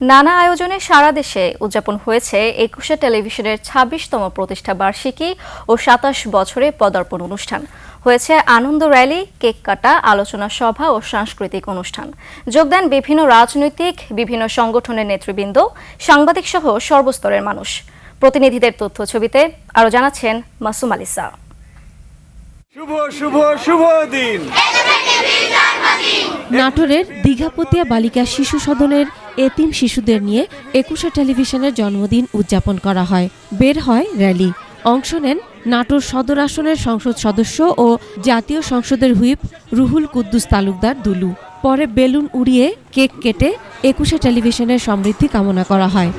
নানা আয়োজনে সারা দেশে উদযাপন হয়েছে ২১শে টেলিভিশনের ২৬তম প্রতিষ্ঠা বার্ষিকী ও ২৭ বছরে পদার্পণ অনুষ্ঠান। হয়েছে আনন্দ র্যালি, কেক কাটা, আলোচনা সভা ও সাংস্কৃতিক অনুষ্ঠান। যোগ দেন বিভিন্ন সংগঠনের নেতৃবৃন্দ, সাংবাদিক সহ সর্বস্তরের মানুষ। প্রতিনিধিদের তথ্য ছবিতে আরো জানাচ্ছেন মাসুম আলিসা। শুভ শুভ শুভ দিন। নাটোরের দীঘাপতিয়া বালিকা শিশু সদনের এতিম শিশুদের নিয়ে ২১শে টেলিভিশনের জন্মদিন উদযাপন করা হয়। বের হয় র্যালি। অংশ নেন নাটোর সদর আসনের সংসদ সদস্য ও জাতীয় সংসদের হুইপ রুহুল কুদ্দুস তালুকদার দুলু। পরে বেলুন উড়িয়ে কেক কেটে ২১শে টেলিভিশনের সমৃদ্ধি কামনা করা হয়।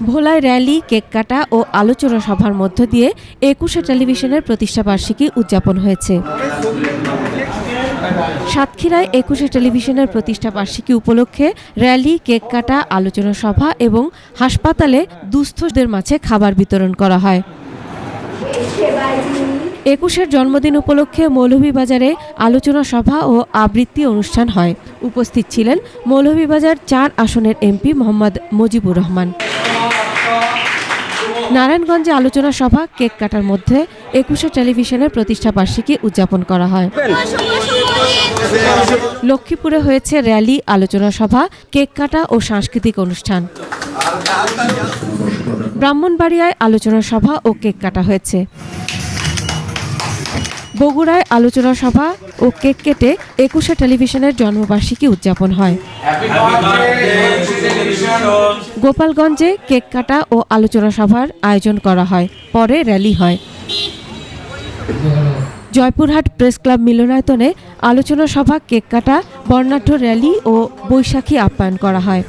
ভোলায় র্যালি, কেক কাটা ও আলোচনা সভার মধ্য দিয়ে ২১শে টেলিভিশনের প্রতিষ্ঠাবার্ষিকী উদযাপন হয়েছে। সাতক্ষীরায় ২১শে টেলিভিশনের প্রতিষ্ঠাবার্ষিকী উপলক্ষে র্যালি, কেক কাটা, আলোচনা সভা এবং হাসপাতালে দুস্থদের মাঝে খাবার বিতরণ করা হয়। ২১শে জন্মদিন উপলক্ষে মৌলভীবাজারে আলোচনা সভা ও আবৃত্তি অনুষ্ঠান হয়। উপস্থিত ছিলেন মৌলভীবাজার ৪ আসনের এমপি মোহাম্মদ মুজিবুর রহমান। নারায়ণগঞ্জে আলোচনা সভা, কেক কাটার মধ্যে ২১শে টেলিভিশনের প্রতিষ্ঠাবার্ষিকী উদযাপন করা হয়। লক্ষ্মীপুরে হয়েছে র্যালি, আলোচনা সভা, কেক কাটা ও সাংস্কৃতিক অনুষ্ঠান। ব্রাহ্মণবাড়িয়ায় আলোচনা সভা ও কেক কাটা হয়েছে। বগুড়ায় আলোচনা সভা ও কেক কেটে ২১শে টেলিভিশনের জন্মবার্ষিকী উদযাপন হয়। গোপালগঞ্জে কেক কাটা ও আলোচনা সভার আয়োজন করা হয়। পরে র্যালি হয়। জয়পুরহাট প্রেস ক্লাব মিলনায়তনে আলোচনা সভা, কেক কাটা, বর্ণাঢ্য র্যালি ও বৈশাখী আপ্যায়ন করা হয়।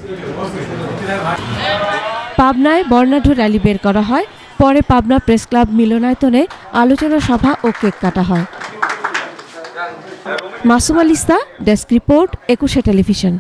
পাবনায় বর্ণাঢ্য র্যালি বের করা হয়। পরে পাবনা প্রেস ক্লাব মিলনায়তনে আলোচনা সভা ও কেক কাটা হয়। মাসুম আলিসা, ডেস্ক রিপোর্ট, ২১শে টেলিভিশন।